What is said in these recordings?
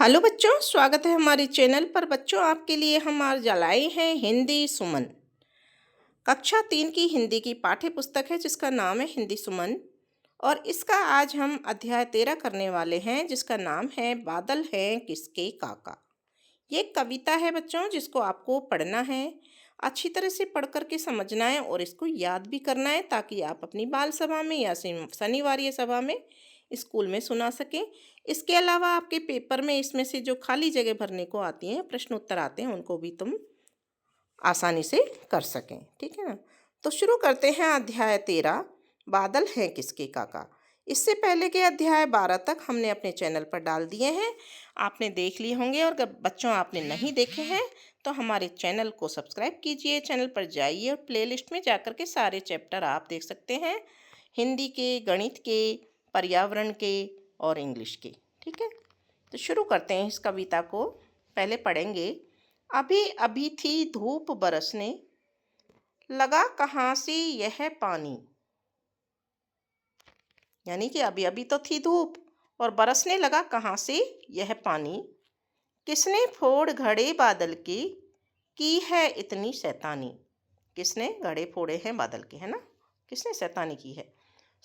Hello बच्चों, स्वागत है हमारे चैनल पर। बच्चों, आपके लिए हम आज लाए हैं हिंदी सुमन। कक्षा 3 की हिंदी की पाठ्य पुस्तक है जिसका नाम है हिंदी सुमन। और इसका आज हम अध्याय 13 करने वाले हैं जिसका नाम है बादल हैं किसके काका। ये एक कविता है बच्चों, जिसको आपको पढ़ना है, अच्छी तरह से पढ़ करके समझना है और इसको याद भी करना है, ताकि आप अपनी बाल सभा में या शनिवार सभा में स्कूल में सुना सकें। इसके अलावा आपके पेपर में इसमें से जो खाली जगह भरने को आती हैं, प्रश्न उत्तर आते हैं, उनको भी तुम आसानी से कर सकें। ठीक है ना। तो शुरू करते हैं अध्याय 13, बादल हैं किसके काका। इससे पहले के अध्याय 12 तक हमने अपने चैनल पर डाल दिए हैं, आपने देख लिए होंगे। और अगर बच्चों आपने नहीं देखे हैं तो हमारे चैनल को सब्सक्राइब कीजिए, चैनल पर जाइए और प्लेलिस्ट में जाकर के सारे चैप्टर आप देख सकते हैं, हिंदी के, गणित के, पर्यावरण के और इंग्लिश के। ठीक है। तो शुरू करते हैं इस कविता को। पहले पढ़ेंगे। अभी अभी थी धूप बरसने, लगा कहाँ से यह पानी। यानी कि अभी अभी तो थी धूप और बरसने लगा कहाँ से यह पानी। किसने फोड़ घड़े बादल के, की है इतनी शैतानी। किसने घड़े फोड़े हैं बादल के, है ना, किसने शैतानी की है।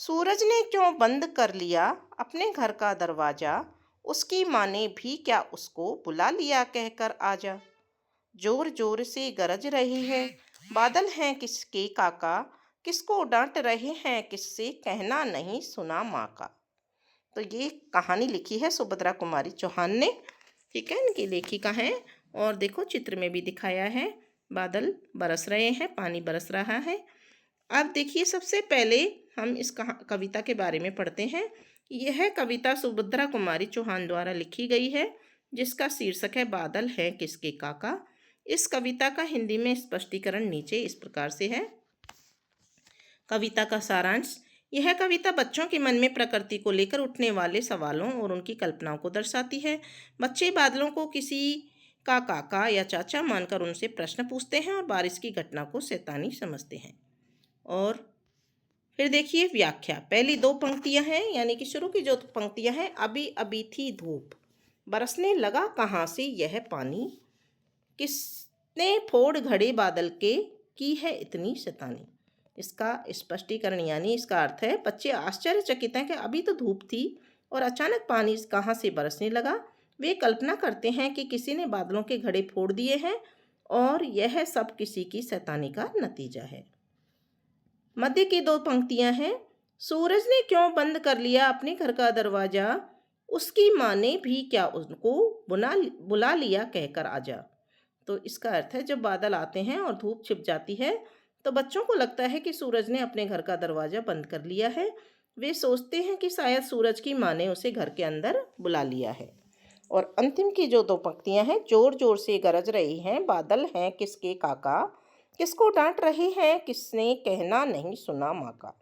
सूरज ने क्यों बंद कर लिया अपने घर का दरवाजा, उसकी माँ ने भी क्या उसको बुला लिया कहकर आजा। जोर जोर से गरज रहे हैं बादल हैं किसके काका, किसको डांट रहे हैं किससे कहना नहीं सुना माँ का। तो ये कहानी लिखी है सुभद्रा कुमारी चौहान ने। ठीक है, इनकी लेखिका है। और देखो चित्र में भी दिखाया है, बादल बरस रहे हैं, पानी बरस रहा है। अब देखिए, सबसे पहले हम इस कविता के बारे में पढ़ते हैं। यह कविता सुभद्रा कुमारी चौहान द्वारा लिखी गई है, जिसका शीर्षक है बादल हैं किसके काका। इस कविता का हिंदी में स्पष्टीकरण नीचे इस प्रकार से है। कविता का सारांश। यह कविता बच्चों के मन में प्रकृति को लेकर उठने वाले सवालों और उनकी कल्पनाओं को दर्शाती है। बच्चे बादलों को किसी का काका या चाचा मानकर उनसे प्रश्न पूछते हैं और बारिश की घटना को शैतानी समझते हैं। और फिर देखिए व्याख्या। पहली दो पंक्तियां हैं, यानी कि शुरू की जो पंक्तियां हैं, अभी अभी थी धूप, बरसने लगा कहाँ से यह पानी, किसने फोड़ घड़े बादल के, की है इतनी शैतानी। इसका स्पष्टीकरण यानी इसका अर्थ है, बच्चे आश्चर्यचकित हैं कि अभी तो धूप थी और अचानक पानी कहाँ से बरसने लगा। वे कल्पना करते हैं कि किसी ने बादलों के घड़े फोड़ दिए हैं और यह सब किसी की शैतानी का नतीजा है। मध्य की दो पंक्तियां हैं। सूरज ने क्यों बंद कर लिया अपने घर का दरवाजा, उसकी माँ ने भी क्या उनको बुला लिया कहकर आजा। तो इसका अर्थ है, जब बादल आते हैं और धूप छिप जाती है तो बच्चों को लगता है कि सूरज ने अपने घर का दरवाजा बंद कर लिया है। वे सोचते हैं कि शायद सूरज की माँ ने उसे घर के अंदर बुला लिया है। और अंतिम की जो दो पंक्तियां हैं, जोर जोर से गरज रही हैं बादल हैं किसके काका, किसको डांट रहे हैं किसने कहना नहीं सुना माँ का।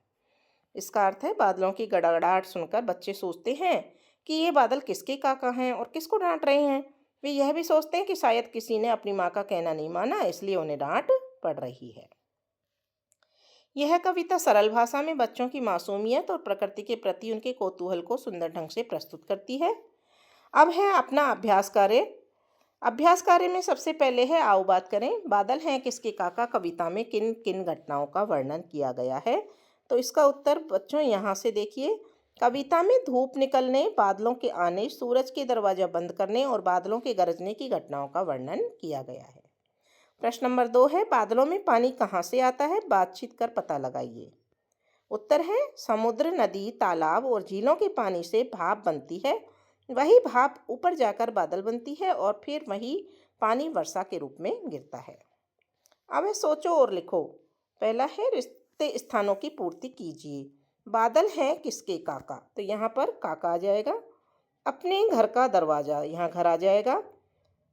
इसका अर्थ है, बादलों की गड़गड़ाहट सुनकर बच्चे सोचते हैं कि ये बादल किसके काका हैं और किसको डांट रहे हैं। वे यह भी सोचते हैं कि शायद किसी ने अपनी माँ का कहना नहीं माना, इसलिए उन्हें डांट पड़ रही है। यह कविता सरल भाषा में बच्चों की मासूमियत और प्रकृति के प्रति उनके कौतूहल को सुंदर ढंग से प्रस्तुत करती है। अब है अपना अभ्यास कार्य। अभ्यास कार्य में सबसे पहले है, आओ बात करें। बादल हैं किसके काका कविता में किन किन घटनाओं का वर्णन किया गया है। तो इसका उत्तर बच्चों यहाँ से देखिए। कविता में धूप निकलने, बादलों के आने, सूरज के दरवाजा बंद करने और बादलों के गरजने की घटनाओं का वर्णन किया गया है। प्रश्न नंबर 2 है, बादलों में पानी कहाँ से आता है, बातचीत कर पता लगाइए। उत्तर है, समुद्र, नदी, तालाब और झीलों के पानी से भाप बनती है। वही भाप ऊपर जाकर बादल बनती है और फिर वही पानी वर्षा के रूप में गिरता है। अब है सोचो और लिखो। पहला है, रिश्ते स्थानों की पूर्ति कीजिए। बादल हैं किसके काका, तो यहाँ पर काका आ जाएगा। अपने घर का दरवाजा, यहाँ घर आ जाएगा।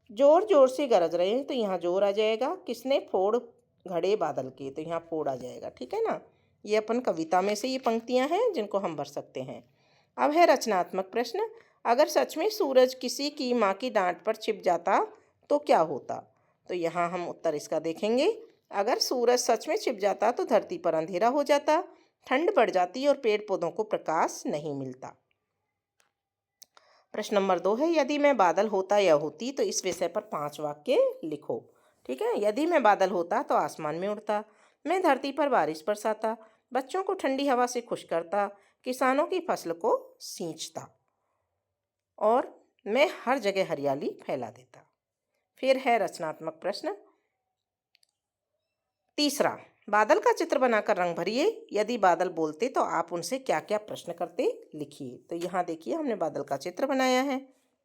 जोर जोर से गरज रहे हैं तो यहाँ जोर आ जाएगा। किसने फोड़ घड़े बादल के, तो यहाँ फोड़ आ जाएगा। ठीक है ना। ये अपन कविता में से ये पंक्तियाँ हैं जिनको हम भर सकते हैं। अब है रचनात्मक प्रश्न। अगर सच में सूरज किसी की माँ की डांट पर छिप जाता तो क्या होता। तो यहाँ हम उत्तर इसका देखेंगे। अगर सूरज सच में छिप जाता तो धरती पर अंधेरा हो जाता, ठंड बढ़ जाती और पेड़ पौधों को प्रकाश नहीं मिलता। प्रश्न नंबर 2 है, यदि मैं बादल होता या होती तो इस विषय पर 5 वाक्य लिखो। ठीक है, यदि मैं बादल होता तो आसमान में उड़ता, मैं धरती पर बारिश बरसाता, बच्चों को ठंडी हवा से खुश करता, किसानों की फसल को सींचता और मैं हर जगह हरियाली फैला देता। फिर है रचनात्मक प्रश्न। तीसरा, बादल का चित्र बनाकर रंग भरिए। यदि बादल बोलते तो आप उनसे क्या क्या प्रश्न करते, लिखिए। तो यहाँ देखिए हमने बादल का चित्र बनाया है।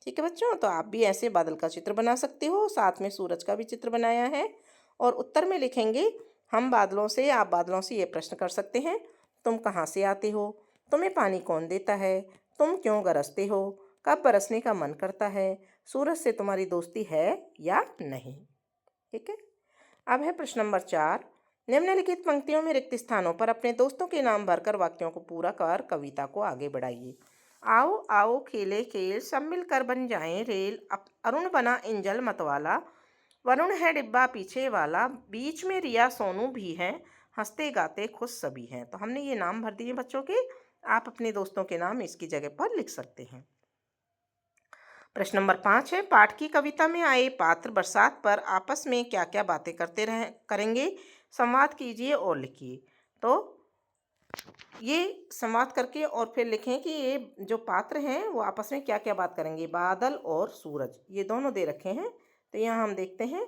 ठीक है बच्चों, तो आप भी ऐसे बादल का चित्र बना सकते हो, साथ में सूरज का भी चित्र बनाया है। और उत्तर में लिखेंगे हम बादलों से, आप बादलों से ये प्रश्न कर सकते हैं, तुम कहाँ से आते हो, तुम्हें पानी कौन देता है, तुम क्यों गरजते हो, कब बरसने का मन करता है, सूरज से तुम्हारी दोस्ती है या नहीं। ठीक है, अब है प्रश्न नंबर 4। निम्नलिखित पंक्तियों में रिक्त स्थानों पर अपने दोस्तों के नाम भरकर वाक्यों को पूरा कर कविता को आगे बढ़ाइए। आओ आओ खेले खेल, सब मिलकर बन जाएं रेल, अरुण बना इंजल मतवाला, वरुण है डिब्बा पीछे वाला, बीच में रिया सोनू भी है, हंसते गाते खुश सभी हैं। तो हमने ये नाम भर दिए बच्चों के, आप अपने दोस्तों के नाम इसकी जगह पर लिख सकते हैं। प्रश्न नंबर 5 है, पाठ की कविता में आए पात्र बरसात पर आपस में क्या क्या बातें करते करेंगे, संवाद कीजिए और लिखिए। तो ये संवाद करके और फिर लिखें कि ये जो पात्र हैं वो आपस में क्या क्या बात करेंगे। बादल और सूरज ये दोनों दे रखे हैं। तो यहाँ हम देखते हैं,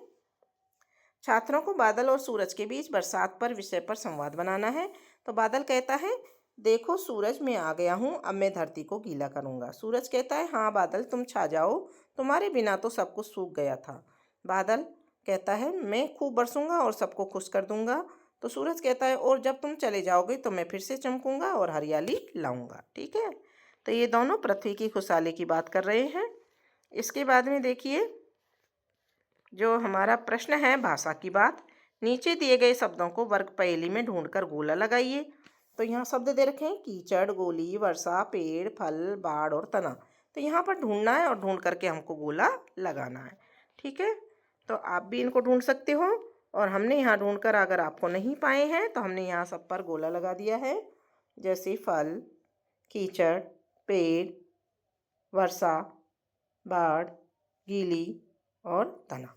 छात्रों को बादल और सूरज के बीच बरसात पर विषय पर संवाद बनाना है। तो बादल कहता है, देखो सूरज मैं आ गया हूँ, अब मैं धरती को गीला करूँगा। सूरज कहता है, हाँ बादल तुम छा जाओ, तुम्हारे बिना तो सब कुछ सूख गया था। बादल कहता है, मैं खूब बरसूंगा और सबको खुश कर दूंगा। तो सूरज कहता है, और जब तुम चले जाओगे तो मैं फिर से चमकूंगा और हरियाली लाऊंगा। ठीक है, तो ये दोनों पृथ्वी की खुशहाली की बात कर रहे हैं। इसके बाद में देखिए जो हमारा प्रश्न है भाषा की बात, नीचे दिए गए शब्दों को वर्ग पहेली में ढूंढकर गोला लगाइए। तो यहाँ शब्द दे रखे हैं, कीचड़, गोली, वर्षा, पेड़, फल, बाढ़ और तना। तो यहाँ पर ढूंढना है और ढूंढ करके हमको गोला लगाना है। ठीक है, तो आप भी इनको ढूंढ सकते हो। और हमने यहाँ ढूंढकर अगर आपको नहीं पाए हैं तो हमने यहाँ सब पर गोला लगा दिया है, जैसे फल, कीचड़, पेड़, वर्षा, बाढ़, गीली और तना।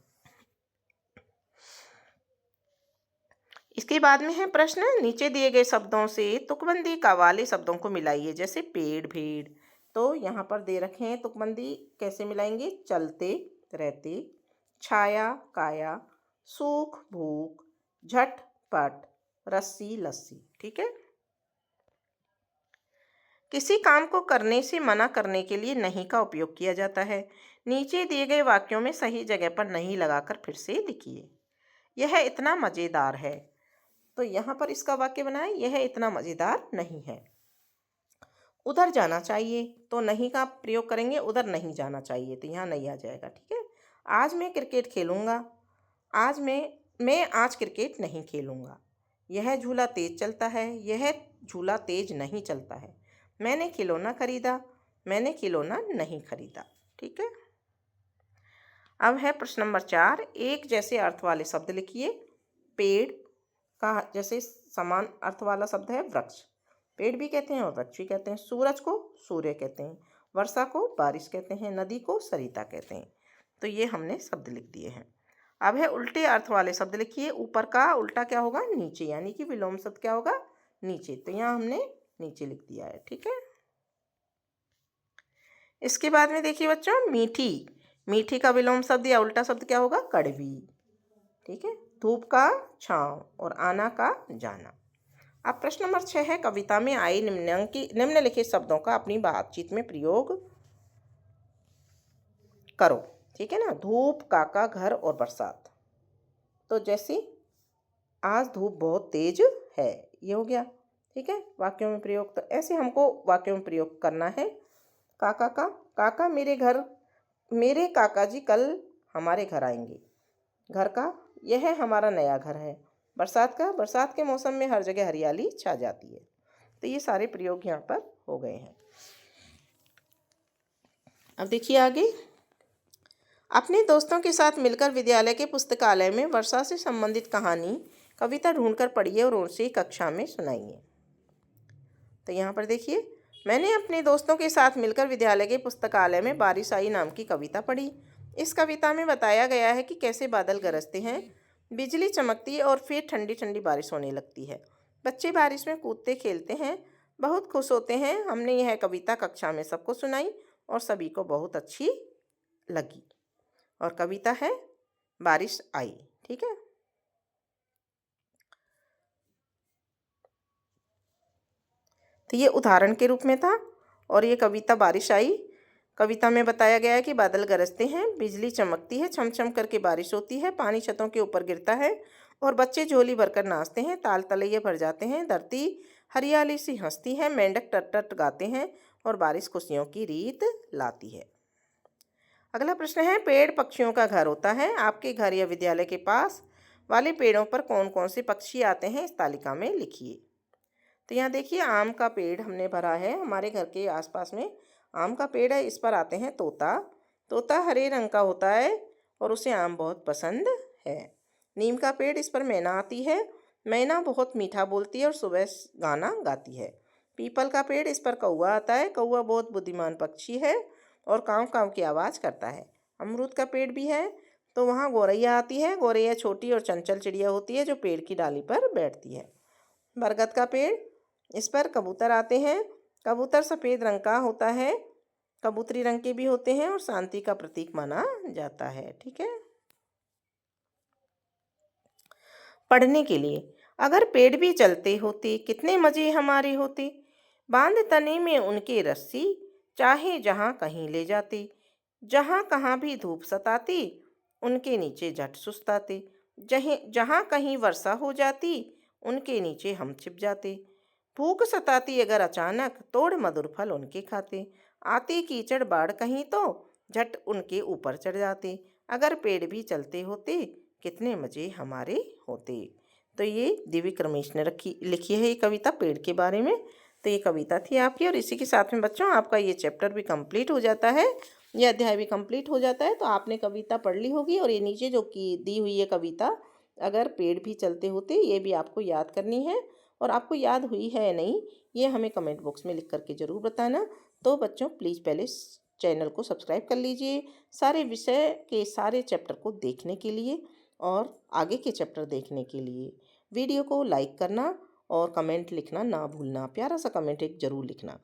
इसके बाद में है प्रश्न, नीचे दिए गए शब्दों से तुकबंदी का वाले शब्दों को मिलाइए, जैसे पेड़, भीड़। तो यहाँ पर दे रखे हैं तुकबंदी कैसे मिलाएंगे, चलते, रहते, छाया, काया, सूख, भूख, झट, पट, रस्सी, लस्सी। ठीक है, किसी काम को करने से मना करने के लिए नहीं का उपयोग किया जाता है। नीचे दिए गए वाक्यों में सही जगह पर नहीं लगाकर फिर से लिखिए। यह इतना मज़ेदार है। तो यहाँ पर इसका वाक्य बनाएं, यह इतना मज़ेदार नहीं है। उधर जाना चाहिए, तो नहीं का प्रयोग करेंगे, उधर नहीं जाना चाहिए, तो यहाँ नहीं आ जाएगा। ठीक है, आज मैं क्रिकेट खेलूँगा, मैं आज क्रिकेट नहीं खेलूँगा। यह झूला तेज चलता है, यह झूला तेज नहीं चलता है। मैंने खिलौना खरीदा, मैंने खिलौना नहीं खरीदा। ठीक है, अब है प्रश्न नंबर 4। एक जैसे अर्थ वाले शब्द लिखिए। पेड़ का जैसे समान अर्थ वाला शब्द है वृक्ष, पेड़ भी कहते हैं और वृक्ष भी कहते हैं। सूरज को सूर्य कहते हैं, वर्षा को बारिश कहते हैं, नदी को सरिता कहते हैं। तो ये हमने शब्द लिख दिए हैं। अब है उल्टे अर्थ वाले शब्द लिखिए। ऊपर का उल्टा क्या होगा, नीचे, यानी कि विलोम शब्द क्या होगा, नीचे। तो यहाँ हमने नीचे लिख दिया है। ठीक है, इसके बाद में देखिए बच्चों, मीठी, मीठी का विलोम शब्द या उल्टा शब्द क्या होगा, कड़वी। ठीक है, धूप का छांव और आना का जाना। अब प्रश्न नंबर 6 है, कविता में आए निम्नलिखित शब्दों का अपनी बातचीत में प्रयोग करो। ठीक है ना, धूप, काका, घर और बरसात। तो जैसे आज धूप बहुत तेज है, ये हो गया। ठीक है, वाक्यों में प्रयोग, तो ऐसे हमको वाक्यों में प्रयोग करना है। काका का, काका मेरे काका जी कल हमारे घर आएंगे। घर का, यह हमारा नया घर है। बरसात का, बरसात के मौसम में हर जगह हरियाली छा जाती है। तो ये सारे प्रयोग यहाँ पर हो गए हैं। अब देखिए आगे, अपने दोस्तों के साथ मिलकर विद्यालय के पुस्तकालय में वर्षा से संबंधित कहानी कविता ढूंढकर पढ़िए और उसे कक्षा में सुनाइए। तो यहाँ पर देखिए, मैंने अपने दोस्तों के साथ मिलकर विद्यालय के पुस्तकालय में बारिश आई नाम की कविता पढ़ी। इस कविता में बताया गया है कि कैसे बादल गरजते हैं, बिजली चमकती है और फिर ठंडी ठंडी बारिश होने लगती है। बच्चे बारिश में कूदते खेलते हैं, बहुत खुश होते हैं। हमने यह कविता कक्षा में सबको सुनाई और सभी को बहुत अच्छी लगी। और कविता है बारिश आई। ठीक है। तो ये उदाहरण के रूप में था और ये कविता बारिश आई। कविता में बताया गया है कि बादल गरजते हैं, बिजली चमकती है, छम छम करके बारिश होती है, पानी छतों के ऊपर गिरता है और बच्चे झोली भरकर नाचते हैं, ताल तलैया भर जाते हैं, धरती हरियाली सी हंसती है, मेंढक टट टट गाते हैं और बारिश खुशियों की रीत लाती है। अगला प्रश्न है, पेड़ पक्षियों का घर होता है। आपके घर या विद्यालय के पास वाले पेड़ों पर कौन कौन से पक्षी आते हैं, इस तालिका में लिखिए। तो यहाँ देखिए, आम का पेड़ हमने भरा है। हमारे घर के आसपास में आम का पेड़ है, इस पर आते हैं तोता। तोता हरे रंग का होता है और उसे आम बहुत पसंद है। नीम का पेड़, इस पर मैना आती है। मैना बहुत मीठा बोलती है और सुबह गाना गाती है। पीपल का पेड़, इस पर कौवा आता है। कौवा बहुत बुद्धिमान पक्षी है और काँव काँव की आवाज़ करता है। अमरूद का पेड़ भी है, तो वहाँ गौरैया आती है। गौरैया छोटी और चंचल चिड़िया होती है जो पेड़ की डाली पर बैठती है। बरगद का पेड़, इस पर कबूतर आते हैं। कबूतर सफ़ेद रंग का होता है, कबूतरी रंग के भी होते हैं और शांति का प्रतीक माना जाता है। ठीक है। पढ़ने के लिए, अगर पेड़ भी चलते होते कितने मज़े हमारे होते, बांध तने में उनके रस्सी, चाहे जहाँ कहीं ले जाते, जहाँ कहाँ भी धूप सताती, उनके नीचे झट सुस्ताते, जहीं जहाँ कहीं वर्षा हो जाती, उनके नीचे हम छिप जाते, भूख सताती अगर अचानक, तोड़ मधुर फल उनके खाते, आती कीचड़ बाढ़ कहीं तो झट उनके ऊपर चढ़ जाते, अगर पेड़ भी चलते होते कितने मज़े हमारे होते। तो ये दिव्य क्रमेश ने लिखी है ये कविता पेड़ के बारे में। तो ये कविता थी आपकी और इसी के साथ में बच्चों आपका ये चैप्टर भी कंप्लीट हो जाता है, ये अध्याय भी कंप्लीट हो जाता है। तो आपने कविता पढ़ ली होगी और ये नीचे जो की दी हुई है कविता, अगर पेड़ भी चलते होते, ये भी आपको याद करनी है। और आपको याद हुई है या नहीं, ये हमें कमेंट बॉक्स में लिख करके ज़रूर बताना। तो बच्चों प्लीज़ पहले चैनल को सब्सक्राइब कर लीजिए सारे विषय के सारे चैप्टर को देखने के लिए और आगे के चैप्टर देखने के लिए। वीडियो को लाइक करना और कमेंट लिखना ना भूलना, प्यारा सा कमेंट एक ज़रूर लिखना।